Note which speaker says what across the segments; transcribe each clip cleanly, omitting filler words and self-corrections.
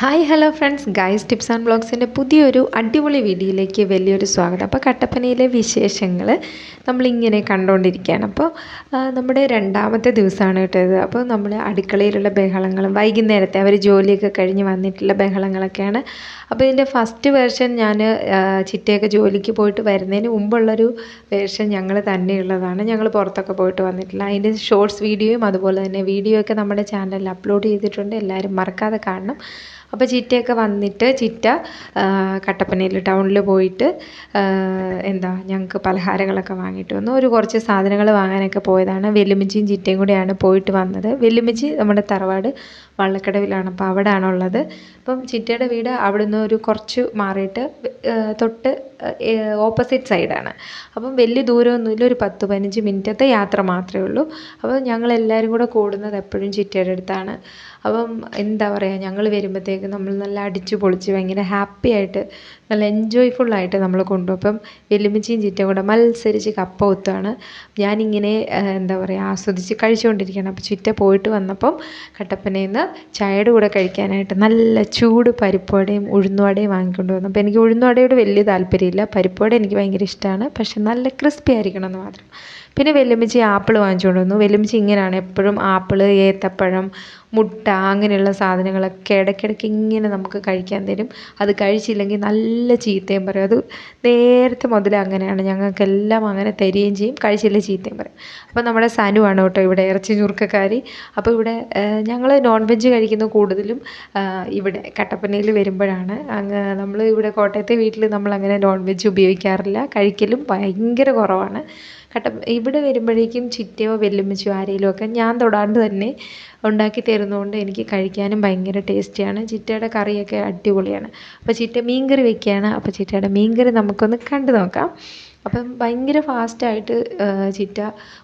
Speaker 1: Hi hello friends, guys tips and ബ്ലോഗ്സിൻ്റെ പുതിയൊരു അടിപൊളി വീഡിയോയിലേക്ക് വലിയൊരു സ്വാഗതം. അപ്പോൾ കട്ടപ്പനയിലെ വിശേഷങ്ങൾ നമ്മളിങ്ങനെ കണ്ടുകൊണ്ടിരിക്കുകയാണ്. അപ്പോൾ നമ്മുടെ രണ്ടാമത്തെ ദിവസമാണ് കേട്ടോ ഇത്. അപ്പോൾ നമ്മൾ അടുക്കളയിലുള്ള ബഹളങ്ങളും വൈകുന്നേരത്തെ അവർ ജോലിയൊക്കെ കഴിഞ്ഞ് വന്നിട്ടുള്ള ബഹളങ്ങളൊക്കെയാണ്. അപ്പോൾ ഇതിൻ്റെ ഫസ്റ്റ് വേർഷൻ ഞാൻ ചിറ്റയൊക്കെ ജോലിക്ക് പോയിട്ട് വരുന്നതിന് മുമ്പുള്ളൊരു വേർഷൻ ഞങ്ങൾ തന്നെയുള്ളതാണ്. ഞങ്ങൾ പുറത്തൊക്കെ പോയിട്ട് വന്നിട്ടില്ല. അതിൻ്റെ ഷോർട്സ് വീഡിയോയും അതുപോലെ തന്നെ വീഡിയോ ഒക്കെ നമ്മുടെ ചാനലിൽ അപ്ലോഡ് ചെയ്തിട്ടുണ്ട്. എല്ലാവരും മറക്കാതെ കാണണം. അപ്പോൾ ചിറ്റയൊക്കെ വന്നിട്ട് ചിറ്റ കട്ടപ്പനയിൽ ടൗണിൽ പോയിട്ട് ഞങ്ങൾക്ക് പലഹാരങ്ങളൊക്കെ വാങ്ങിയിട്ട് വന്നു. കുറച്ച് സാധനങ്ങൾ വാങ്ങാനൊക്കെ പോയതാണ്. വെല്ലുമിച്ചിയും ചിറ്റയും കൂടെയാണ് പോയിട്ട് വന്നത്. വെല്ലുമിച്ചി നമ്മുടെ തറവാട് വള്ളക്കടവിലാണ്, അപ്പോൾ അവിടെയാണുള്ളത്. അപ്പം ചിറ്റയുടെ വീട് അവിടുന്ന് കുറച്ച് മാറിയിട്ട് തൊട്ട് ഓപ്പോസിറ്റ് സൈഡാണ്. അപ്പം വലിയ ദൂരമൊന്നുമില്ല, ഒരു 10-15 മിനിറ്റത്തെ യാത്ര മാത്രമേ ഉള്ളൂ. അപ്പോൾ ഞങ്ങളെല്ലാവരും കൂടെ കൂടുന്നത് എപ്പോഴും ചിറ്റയുടെ അടുത്താണ്. അപ്പം ഞങ്ങൾ വരുമ്പോഴത്തേക്ക് നമ്മൾ നല്ല അടിച്ചു പൊളിച്ച് ഭയങ്കര ഹാപ്പി ആയിട്ട് നല്ല എൻജോയ്ഫുള്ളായിട്ട് നമ്മൾ കൊണ്ടുപോകും. അപ്പം വെല്ലുമിച്ചിയും ചിറ്റയും കൂടെ മത്സരിച്ച് കപ്പ കുത്തുകയാണ്. ഞാനിങ്ങനെ ആസ്വദിച്ച് കഴിച്ചുകൊണ്ടിരിക്കുകയാണ്. അപ്പോൾ ചിറ്റ പോയിട്ട് വന്നപ്പം കട്ടപ്പനയിൽ നിന്ന് ചായയുടെ കൂടെ കഴിക്കാനായിട്ട് നല്ല ചൂട് പരിപ്പുവടയും ഉഴുന്നുവടയും വാങ്ങിക്കൊണ്ട് വന്നു. അപ്പോൾ എനിക്ക് ഉഴുന്നുവടയോട് വലിയ താല്പര്യമില്ല, പരിപ്പുവട എനിക്ക് ഭയങ്കര ഇഷ്ടമാണ്. പക്ഷെ നല്ല ക്രിസ്പി ആയിരിക്കണം എന്ന് മാത്രം. പിന്നെ വെല്ലുമിച്ചി ആപ്പിൾ വാങ്ങിച്ചുകൊണ്ട് വന്നു. വെല്ലുമിച്ചി ഇങ്ങനെയാണ് എപ്പോഴും ആപ്പിൾ, ഏത്തപ്പഴം, മുട്ട അങ്ങനെയുള്ള സാധനങ്ങളൊക്കെ ഇടയ്ക്കിടയ്ക്ക് ഇങ്ങനെ നമുക്ക് കഴിക്കാൻ തരും. അത് കഴിച്ചില്ലെങ്കിൽ നല്ല ചീത്തയും പറയും. അത് നേരത്തെ മുതലേ അങ്ങനെയാണ്, ഞങ്ങൾക്കെല്ലാം അങ്ങനെ തരികയും ചെയ്യും. കഴിച്ചില്ലെങ്കിൽ ചീത്തയും പറയും. അപ്പോൾ നമ്മുടെ സനുവാണ് കേട്ടോ ഇവിടെ ഇറച്ചി ഞുറുക്കക്കാരി. അപ്പോൾ ഇവിടെ ഞങ്ങൾ നോൺ വെജ് കഴിക്കുന്നത് കൂടുതലും ഇവിടെ കട്ടപ്പനയിൽ വരുമ്പോഴാണ്. നമ്മൾ ഇവിടെ കോട്ടയത്തെ വീട്ടിൽ നമ്മളങ്ങനെ നോൺ വെജ് ഉപയോഗിക്കാറില്ല, കഴിക്കലും ഭയങ്കര കുറവാണ്. ഇവിടെ വരുമ്പോഴേക്കും ചിറ്റയോ വെല്ലുമിച്ചോ ആരെങ്കിലുമൊക്കെ ഞാൻ തൊടാണ്ട് തന്നെ ഉണ്ടാക്കി തരുന്നതുകൊണ്ട് എനിക്ക് കഴിക്കാനും ഭയങ്കര ടേസ്റ്റിയാണ്. ചിറ്റയുടെ കറിയൊക്കെ അടിപൊളിയാണ്. അപ്പോൾ ചിറ്റ മീൻകറി വെക്കുകയാണ്. അപ്പോൾ ചിറ്റയുടെ മീൻകറി നമുക്കൊന്ന് കണ്ടു നോക്കാം. അപ്പം ഭയങ്കര ഫാസ്റ്റായിട്ട് ചിറ്റ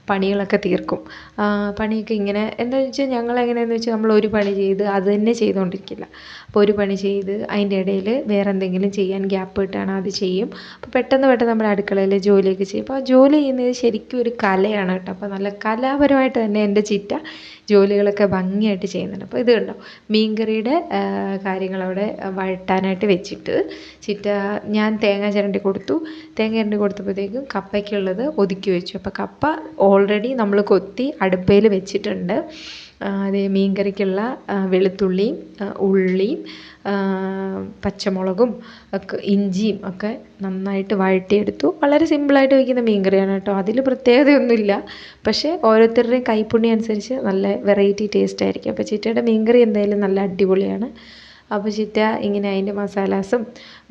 Speaker 1: പണികളൊക്കെ തീർക്കും. പണിയൊക്കെ ഇങ്ങനെ എന്താണെന്ന് വെച്ചാൽ ഞങ്ങളെങ്ങനെയാണെന്ന് വെച്ചാൽ നമ്മൾ ഒരു പണി ചെയ്ത് അത് തന്നെ ചെയ്തുകൊണ്ടിരിക്കില്ല. അപ്പോൾ ഒരു പണി ചെയ്ത് അതിൻ്റെ ഇടയിൽ വേറെ എന്തെങ്കിലും ചെയ്യാൻ ഗ്യാപ്പ് കിട്ടുകയാണ്, അത് ചെയ്യും. അപ്പോൾ പെട്ടെന്ന് നമ്മുടെ അടുക്കളയിൽ ജോലിയൊക്കെ ചെയ്യും. അപ്പോൾ ആ ജോലി ചെയ്യുന്നത് ശരിക്കും ഒരു കലയാണ് കേട്ടോ. അപ്പോൾ നല്ല കലാപരമായിട്ട് തന്നെ എൻ്റെ ചിറ്റ ജോലികളൊക്കെ ഭംഗിയായിട്ട് ചെയ്യുന്നുണ്ട്. അപ്പോൾ ഇത് കണ്ടോ, മീൻകറിയുടെ കാര്യങ്ങളവിടെ വഴട്ടാനായിട്ട് വെച്ചിട്ട് ചിറ്റ ഞാൻ തേങ്ങ ചിരണ്ടി കൊടുത്തു. തേങ്ങ ചിരണ്ടി കൊടുത്തപ്പോഴത്തേക്കും കപ്പയ്ക്കുള്ളത് ഒതുക്കി വെച്ചു. അപ്പോൾ കപ്പ ഓൾറെഡി നമ്മൾ കൊത്തി അടുപ്പയിൽ വെച്ചിട്ടുണ്ട്. അതേ മീൻകറിക്കുള്ള വെളുത്തുള്ളിയും ഉള്ളിയും പച്ചമുളകും ഒക്കെ ഇഞ്ചിയും ഒക്കെ നന്നായിട്ട് വഴറ്റിയെടുത്തു. വളരെ സിമ്പിളായിട്ട് വയ്ക്കുന്ന മീൻകറിയാണ് കേട്ടോ, അതിൽ പ്രത്യേകതയൊന്നുമില്ല. പക്ഷേ ഓരോരുത്തരുടെയും കൈപ്പുണ്യം അനുസരിച്ച് നല്ല വെറൈറ്റി ടേസ്റ്റ് ആയിരിക്കും. അപ്പോൾ ചിറ്റയുടെ മീൻകറി എന്തായാലും നല്ല അടിപൊളിയാണ്. അപ്പോൾ ചിറ്റ ഇങ്ങനെ അതിൻ്റെ മസാലാസും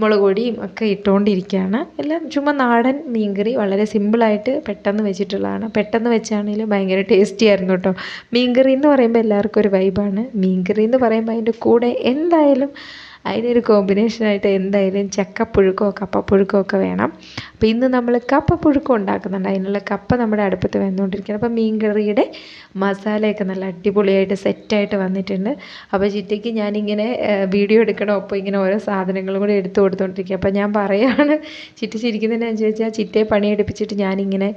Speaker 1: മുളക് പൊടിയും ഒക്കെ ഇട്ടുകൊണ്ടിരിക്കുകയാണ്. എല്ലാം ചുമ്മാ നാടൻ മീൻകറി, വളരെ സിമ്പിളായിട്ട് പെട്ടെന്ന് വെച്ചിട്ടുള്ളതാണ്. പെട്ടെന്ന് വെച്ചാണെങ്കിലും ഭയങ്കര ടേസ്റ്റി ആയിരുന്നു കേട്ടോ. മീൻകറി എന്ന് പറയുമ്പോൾ എല്ലാവർക്കും ഒരു വൈബാണ്. മീൻകറി എന്ന് പറയുമ്പോൾ അതിൻ്റെ കൂടെ എന്തായാലും അതിനൊരു കോമ്പിനേഷനായിട്ട് എന്തായാലും ചക്കപ്പുഴുക്കോ കപ്പപ്പുഴുക്കോ ഒക്കെ വേണം. അപ്പോൾ ഇന്ന് നമ്മൾ കപ്പപ്പുഴുക്കം ഉണ്ടാക്കുന്നുണ്ട്. അതിനുള്ള കപ്പ നമ്മുടെ അടുപ്പത്ത് വെന്തുകൊണ്ടിരിക്കുകയാണ്. അപ്പോൾ മീൻകറിയുടെ മസാലയൊക്കെ നല്ല അടിപൊളിയായിട്ട് സെറ്റായിട്ട് വന്നിട്ടുണ്ട്. അപ്പോൾ ചിറ്റയ്ക്ക് ഞാനിങ്ങനെ വീഡിയോ എടുക്കണം, അപ്പോൾ ഇങ്ങനെ ഓരോ സാധനങ്ങളും കൂടി എടുത്തു കൊടുത്തുകൊണ്ടിരിക്കുക. അപ്പോൾ ഞാൻ പറയുകയാണ്, ചിറ്റ ചിരിക്കുന്നതിനനുസരിച്ച് ചോദിച്ചാൽ ചിറ്റയെ പണിയെടുപ്പിച്ചിട്ട് ഞാനിങ്ങനെ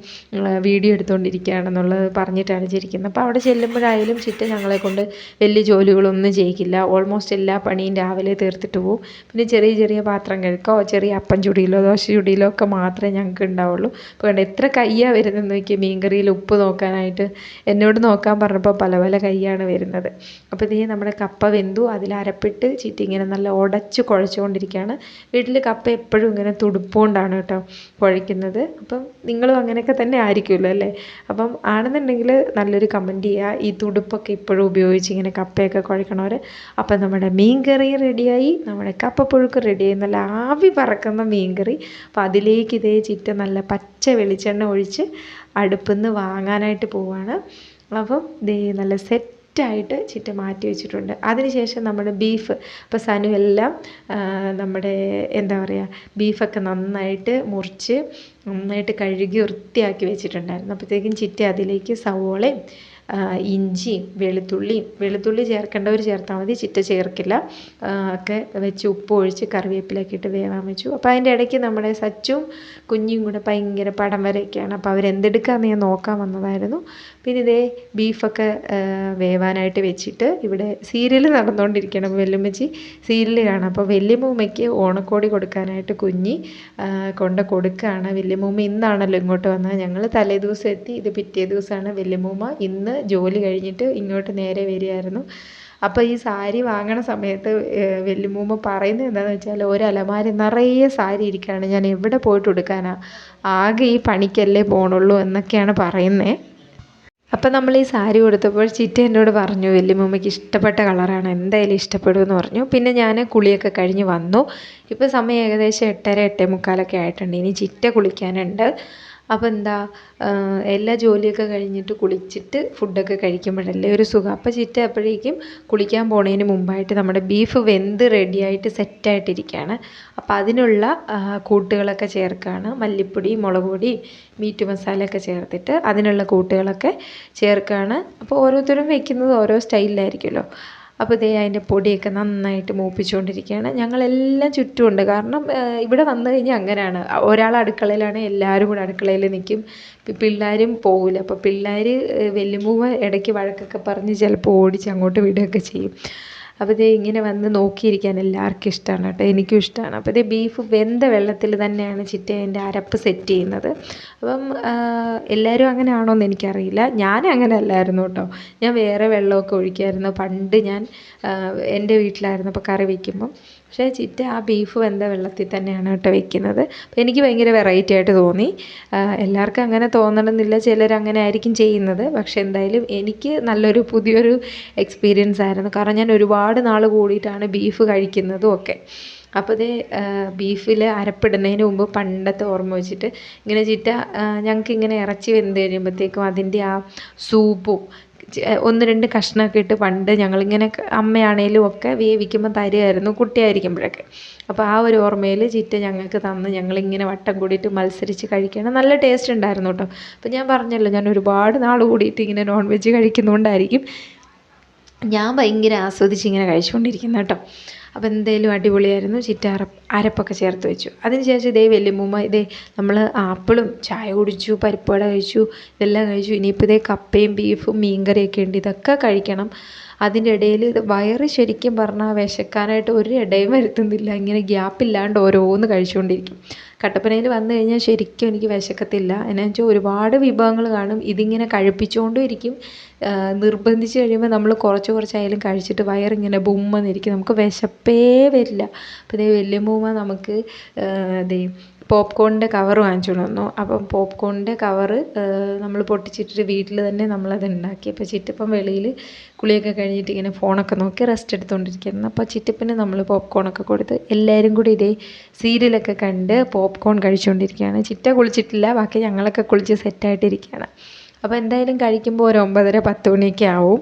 Speaker 1: വീഡിയോ എടുത്തുകൊണ്ടിരിക്കുകയാണെന്നുള്ളത് പറഞ്ഞിട്ടാണ് ചിരിക്കുന്നത്. അപ്പോൾ അവിടെ ചെല്ലുമ്പോഴായാലും ചിറ്റ ഞങ്ങളെ കൊണ്ട് വലിയ ജോലികളൊന്നും ചെയ്യിക്കില്ല. ഓൾമോസ്റ്റ് എല്ലാ പണിയും രാവിലെ തീർത്തിട്ട് പോകും. പിന്നെ ചെറിയ ചെറിയ പാത്രം കഴുകോ ചെറിയ അപ്പം ചുടിയിലോ ദോശ ചുടിയിലോ ഒക്കെ മാത്രമേ ഞങ്ങൾക്ക് ഉണ്ടാവുള്ളൂ. അപ്പോൾ കണ്ട് എത്ര കയ്യാണ് വരുന്നതെന്ന് നോക്കിയാൽ മീൻകറിയിൽ ഉപ്പ് നോക്കാനായിട്ട് എന്നോട് നോക്കാൻ പറഞ്ഞപ്പോൾ പല പല കയ്യാണ് വരുന്നത്. അപ്പോൾ ഇതേ നമ്മുടെ കപ്പ വെന്തു, അതിൽ അരപ്പിട്ട് ചിറ്റി ഇങ്ങനെ നല്ല ഉടച്ച് കുഴച്ചുകൊണ്ടിരിക്കുകയാണ്. വീട്ടിൽ കപ്പ എപ്പോഴും ഇങ്ങനെ തുടുപ്പുകൊണ്ടാണ് കേട്ടോ കുഴയ്ക്കുന്നത്. അപ്പം നിങ്ങളും അങ്ങനെയൊക്കെ തന്നെ ആയിരിക്കുമല്ലോ അല്ലേ? അപ്പം ആണെന്നുണ്ടെങ്കിൽ നല്ലൊരു കമൻറ്റ് ചെയ്യുക, ഈ തുടുപ്പൊക്കെ ഇപ്പോഴും ഉപയോഗിച്ച് ഇങ്ങനെ കപ്പയൊക്കെ കുഴക്കണവർ. അപ്പം നമ്മുടെ മീൻകറി റെഡിയായി, നമ്മുടെ കപ്പപ്പുഴുക്ക് റെഡിയായി, നല്ല ആവി പറക്കുന്ന മീൻകറി. അപ്പോൾ അതിലേക്ക് ഇതേ ചിറ്റ നല്ല പച്ച വെളിച്ചെണ്ണ ഒഴിച്ച് അടുപ്പിൽ നിന്ന് വാങ്ങാനായിട്ട് പോവുകയാണ്. അപ്പം ദേ നല്ല സെറ്റായിട്ട് ചിറ്റ മാറ്റി വെച്ചിട്ടുണ്ട്. അതിനുശേഷം നമ്മുടെ ബീഫ്, അപ്പോൾ സനു എല്ലാം നമ്മുടെ ബീഫൊക്കെ നന്നായിട്ട് മുറിച്ച് നന്നായിട്ട് കഴുകി വൃത്തിയാക്കി വെച്ചിട്ടുണ്ടായിരുന്നു. അപ്പോഴത്തേക്കും ചിറ്റ അതിലേക്ക് സവോളയും ഇഞ്ചിയും വെളുത്തുള്ളി ചേർക്കേണ്ടവർ ചേർത്താൽ മതി, ചിറ്റ ചേർക്കില്ല. ഒക്കെ വെച്ച് ഉപ്പ് ഒഴിച്ച് കറിവേപ്പിലൊക്കെ ഇട്ട് വേവാൻ വെച്ചു. അപ്പോൾ അതിൻ്റെ ഇടയ്ക്ക് നമ്മുടെ സച്ചും കുഞ്ഞും കൂടെ ഭയങ്കര പടം വരെയൊക്കെയാണ്. അപ്പോൾ അവരെന്തെടുക്കാമെന്ന് ഞാൻ നോക്കാൻ വന്നതായിരുന്നു. പിന്നെ ഇതേ ബീഫൊക്കെ വേവാനായിട്ട് വെച്ചിട്ട് ഇവിടെ സീരിയൽ നടന്നുകൊണ്ടിരിക്കണം. വെല്ലുമ്മച്ചി സീരിയൽ കാണാം. അപ്പോൾ വല്യമ്മൂമ്മയ്ക്ക് ഓണക്കോടി കൊടുക്കാനായിട്ട് കുഞ്ഞി കൊടുക്കുകയാണ്. വല്യമ്മൂമ്മ ഇന്നാണല്ലോ ഇങ്ങോട്ട് വന്നത്. ഞങ്ങൾ തലേദിവസം എത്തി, ഇത് പിറ്റേ ദിവസമാണ്. വല്യമ്മൂമ്മ ഇന്ന് ജോലി കഴിഞ്ഞിട്ട് ഇങ്ങോട്ട് നേരെ വരികയായിരുന്നു. അപ്പോൾ ഈ സാരി വാങ്ങണ സമയത്ത് വല്യമ്മൂമ്മ പറയുന്നത് എന്താണെന്ന് വെച്ചാൽ, ഒരലമാരി നിറയെ സാരി ഇരിക്കുകയാണ്, ഞാൻ എവിടെ പോയിട്ട് എടുക്കാനാ, ആകെ ഈ പണിക്കല്ലേ പോകണുള്ളൂ എന്നൊക്കെയാണ് പറയുന്നത്. അപ്പം നമ്മൾ ഈ സാരി കൊടുത്തപ്പോൾ ചിറ്റ എന്നോട് പറഞ്ഞു വല്യമ്മൂമ്മയ്ക്ക് ഇഷ്ടപ്പെട്ട കളറാണ്, എന്തായാലും ഇഷ്ടപ്പെടുമെന്ന് പറഞ്ഞു. പിന്നെ ഞാൻ കുളിയൊക്കെ കഴിഞ്ഞ് വന്നു. ഇപ്പോൾ സമയം ഏകദേശം 8:30 8:45 ആയിട്ടുണ്ട്. ഇനി ചിറ്റ കുളിക്കാനുണ്ട്. അപ്പോൾ എന്താ എല്ലാ ജോലിയൊക്കെ കഴിഞ്ഞിട്ട് കുളിച്ചിട്ട് ഫുഡൊക്കെ കഴിക്കുമ്പോഴല്ലേ ഒരു സുഖം. അപ്പോൾ ചിറ്റ അപ്പോഴേക്കും കുളിക്കാൻ പോണതിന് മുമ്പായിട്ട് നമ്മുടെ ബീഫ് വെന്ത് റെഡിയായിട്ട് സെറ്റായിട്ടിരിക്കുകയാണ്. അപ്പോൾ അതിനുള്ള കൂട്ടുകളൊക്കെ ചേർക്കുകയാണ്. മല്ലിപ്പൊടി, മുളക് പൊടി, മീറ്റ് മസാലയൊക്കെ ചേർത്തിട്ട് അതിനുള്ള കൂട്ടുകളൊക്കെ ചേർക്കുകയാണ്. അപ്പോൾ ഓരോരുത്തരും വെക്കുന്നത് ഓരോ സ്റ്റൈലിലായിരിക്കുമല്ലോ. അപ്പോൾ ദേ അതിൻ്റെ പൊടിയൊക്കെ നന്നായിട്ട് മൂപ്പിച്ചുകൊണ്ടിരിക്കുകയാണ്. ഞങ്ങളെല്ലാം ചുറ്റുമുണ്ട്. കാരണം ഇവിടെ വന്നു കഴിഞ്ഞാൽ അങ്ങനെയാണ്, ഒരാൾ അടുക്കളയിലാണ്, എല്ലാവരും കൂടെ അടുക്കളയിൽ നിൽക്കും. പിള്ളേരും പോകില്ല. അപ്പോൾ പിള്ളേർ വല്യമ്മൂമ്മ ഇടയ്ക്ക് വഴക്കൊക്കെ പറഞ്ഞ് ചിലപ്പോൾ ഓടിച്ച് അങ്ങോട്ട് വിടുകയൊക്കെ ചെയ്യും. അപ്പോൾ ഇത് ഇങ്ങനെ വന്ന് നോക്കിയിരിക്കാൻ എല്ലാവർക്കും ഇഷ്ടമാണ് കേട്ടോ, എനിക്കും ഇഷ്ടമാണ്. അപ്പോൾ ഇത് ബീഫ് വെന്ത വെള്ളത്തിൽ തന്നെയാണ് ചിറ്റ അതിൻ്റെ അരപ്പ് സെറ്റ് ചെയ്യുന്നത്. അപ്പം എല്ലാവരും അങ്ങനെ ആണോ എന്ന് എനിക്കറിയില്ല. ഞാൻ അങ്ങനെ അല്ലായിരുന്നു കേട്ടോ. ഞാൻ വേറെ വെള്ളമൊക്കെ ഒഴിക്കുമായിരുന്നു പണ്ട്. ഞാൻ എൻ്റെ വീട്ടിലായിരുന്നു അപ്പോൾ കറി വയ്ക്കുമ്പം. പക്ഷേ ചിറ്റ ആ ബീഫ് വെന്ത വെള്ളത്തിൽ തന്നെയാണ് കേട്ടോ വെക്കുന്നത്. അപ്പോൾ എനിക്ക് ഭയങ്കര വെറൈറ്റി ആയിട്ട് തോന്നി. എല്ലാവർക്കും അങ്ങനെ തോന്നണമെന്നില്ല, ചിലർ അങ്ങനെ ആയിരിക്കും ചെയ്യുന്നത്. പക്ഷേ എന്തായാലും എനിക്ക് നല്ലൊരു പുതിയൊരു എക്സ്പീരിയൻസ് ആയിരുന്നു. കാരണം ഞാൻ ഒരുപാട് നാൾ കൂടിയിട്ടാണ് ബീഫ് കഴിക്കുന്നതും ഒക്കെ. അപ്പോൾ ഇത് ബീഫിൽ അരപ്പിടുന്നതിന് മുമ്പ് പണ്ടത്തെ ഓർമ്മ വെച്ചിട്ട് ഇങ്ങനെ ചിറ്റ ഞങ്ങൾക്കിങ്ങനെ ഇറച്ചി വെന്ത് കഴിയുമ്പോഴത്തേക്കും അതിൻ്റെ ആ സൂപ്പും 1-2 കഷ്ണമൊക്കെ ഇട്ട് പണ്ട് ഞങ്ങളിങ്ങനെ അമ്മയാണേലും ഒക്കെ വേവിക്കുമ്പോൾ തരുമായിരുന്നു കുട്ടിയായിരിക്കുമ്പോഴൊക്കെ. അപ്പോൾ ആ ഒരു ഓർമ്മയിൽ ചിറ്റ ഞങ്ങൾക്ക് തന്ന് ഞങ്ങളിങ്ങനെ വട്ടം കൂടിയിട്ട് മത്സരിച്ച് കഴിക്കണം. നല്ല ടേസ്റ്റ് ഉണ്ടായിരുന്നു കേട്ടോ. അപ്പോൾ ഞാൻ പറഞ്ഞല്ലോ, ഞാൻ ഒരുപാട് നാൾ കൂടിയിട്ട് ഇങ്ങനെ നോൺ വെജ് കഴിക്കുന്നതുകൊണ്ടായിരിക്കും ഞാൻ ഭയങ്കര ആസ്വദിച്ച് ഇങ്ങനെ കഴിച്ചുകൊണ്ടിരിക്കുന്നത് കേട്ടോ. അപ്പോൾ എന്തായാലും അടിപൊളിയായിരുന്നു. ചിറ്റ അരപ്പൊക്കെ ചേർത്ത് വെച്ചു. അതിനുശേഷം ഇതേ വല്യമ്മൂമ്മ ഇതേ നമ്മൾ ആപ്പിളും ചായ കുടിച്ചു, പരിപ്പ് വട കഴിച്ചു, ഇതെല്ലാം കഴിച്ചു. ഇനിയിപ്പോൾ ഇതേ കപ്പയും ബീഫും മീൻകറിയൊക്കെ ഉണ്ട്, ഇതൊക്കെ കഴിക്കണം. അതിൻ്റെ ഇടയിൽ വയറ് ശരിക്കും പറഞ്ഞാൽ വിശക്കാനായിട്ട് ഒരു ഇടയും വരുത്തുന്നില്ല. ഇങ്ങനെ ഗ്യാപ്പില്ലാണ്ട് ഓരോന്ന് കഴിച്ചുകൊണ്ടിരിക്കും. കട്ടപ്പനയിൽ വന്നു കഴിഞ്ഞാൽ ശരിക്കും എനിക്ക് വിശക്കത്തില്ല. എന്നാ വെച്ചാൽ ഒരുപാട് വിഭവങ്ങൾ കാണും, ഇതിങ്ങനെ കഴിപ്പിച്ചുകൊണ്ടും ഇരിക്കും. നിർബന്ധിച്ച് കഴിയുമ്പോൾ നമ്മൾ കുറച്ചായാലും കഴിച്ചിട്ട് വയറിങ്ങനെ ബുമ്മെന്നിരിക്കും, നമുക്ക് വിശപ്പേ വരില്ല. അപ്പോൾ ഇതേ വല്യമ്മൂമ്മ നമുക്ക് ഇതേ പോപ്കോണിൻ്റെ കവർ വാങ്ങിച്ചുകൊണ്ട് വന്നു. അപ്പം പോപ്കോണിൻ്റെ കവറ് നമ്മൾ പൊട്ടിച്ചിട്ടിട്ട് വീട്ടിൽ തന്നെ നമ്മളത് ഉണ്ടാക്കി. അപ്പോൾ ചിറ്റപ്പം വെളിയിൽ കുളിയൊക്കെ കഴിഞ്ഞിട്ട് ഇങ്ങനെ ഫോണൊക്കെ നോക്കി റെസ്റ്റ് എടുത്തുകൊണ്ടിരിക്കുന്നു. അപ്പോൾ ചിറ്റപ്പന് നമ്മൾ പോപ്കോണൊക്കെ കൊടുത്ത് എല്ലാവരും കൂടി ഇതേ സീരിയലൊക്കെ കണ്ട് പോപ്കോൺ കഴിച്ചുകൊണ്ടിരിക്കുകയാണ്. ചിറ്റ കുളിച്ചിട്ടില്ല, ബാക്കി ഞങ്ങളൊക്കെ കുളിച്ച് സെറ്റായിട്ടിരിക്കുകയാണ്. അപ്പോൾ എന്തായാലും കഴിക്കുമ്പോൾ ഒരു 9:30-10 മണിയൊക്കെ ആവും.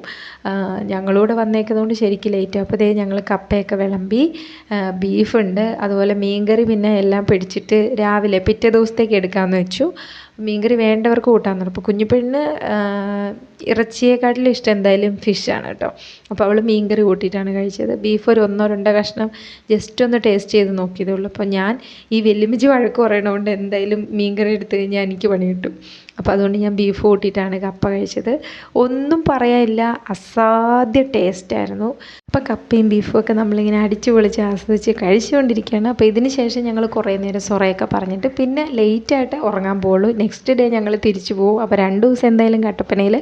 Speaker 1: ഞങ്ങളൂടെ വന്നേക്കുന്നതുകൊണ്ട് ശരിക്കും ലേറ്റ്. അപ്പോൾ ഇതേ ഞങ്ങൾ കപ്പയൊക്കെ വിളമ്പി, ബീഫുണ്ട്, അതുപോലെ മീൻകറി പിന്നെ എല്ലാം പിടിച്ചിട്ട് രാവിലെ പിറ്റേ ദിവസത്തേക്ക് എടുക്കാമെന്ന് വെച്ചു. മീൻകറി വേണ്ടവർക്ക് കൂട്ടാമെന്ന് പറഞ്ഞു. അപ്പോൾ കുഞ്ഞിപ്പെണ്ണിന് ഇറച്ചിയെക്കാട്ടിലും ഇഷ്ടം എന്തായാലും ഫിഷാണ് കേട്ടോ. അപ്പോൾ അവൾ മീൻകറി കൂട്ടിയിട്ടാണ് കഴിച്ചത്. ബീഫ് ഒരു 1-2 കഷ്ണം ജസ്റ്റ് ഒന്ന് ടേസ്റ്റ് ചെയ്ത് നോക്കിയതേ ഉള്ളൂ. അപ്പോൾ ഞാൻ ഈ വെല്ലുമിച്ച് വഴക്ക് പറയണതുകൊണ്ട് എന്തായാലും മീൻകറി എടുത്തു കഴിഞ്ഞാൽ എനിക്ക് പണി കിട്ടും. അപ്പോൾ അതുകൊണ്ട് ഞാൻ ബീഫ് കൂട്ടിയിട്ടാണ് കപ്പ കഴിച്ചത്. ഒന്നും പറയാനില്ല, അസാധ്യ ടേസ്റ്റായിരുന്നു. അപ്പോൾ കപ്പയും ബീഫും ഒക്കെ നമ്മളിങ്ങനെ അടിച്ച് പൊളിച്ച് ആസ്വദിച്ച് കഴിച്ചുകൊണ്ടിരിക്കുകയാണ്. അപ്പോൾ ഇതിന് ശേഷം ഞങ്ങൾ കുറേ നേരം സൊറയൊക്കെ പറഞ്ഞിട്ട് പിന്നെ ലേറ്റായിട്ട് ഉറങ്ങാൻ പോകുള്ളൂ. നെക്സ്റ്റ് ഡേ ഞങ്ങൾ തിരിച്ചു പോകും. അപ്പോൾ 2 ദിവസം എന്തായാലും കട്ടപ്പനയിൽ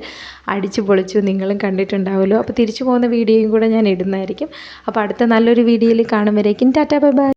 Speaker 1: അടിച്ച് പൊളിച്ചു, നിങ്ങളും കണ്ടിട്ടുണ്ടാവുമല്ലോ. അപ്പോൾ തിരിച്ചു പോകുന്ന വീഡിയോയും കൂടെ ഞാൻ ഇടുന്നതായിരിക്കും. അപ്പോൾ അടുത്ത നല്ലൊരു വീഡിയോയിൽ കാണും വരേക്കും ടാറ്റാ ബൈ ബൈ.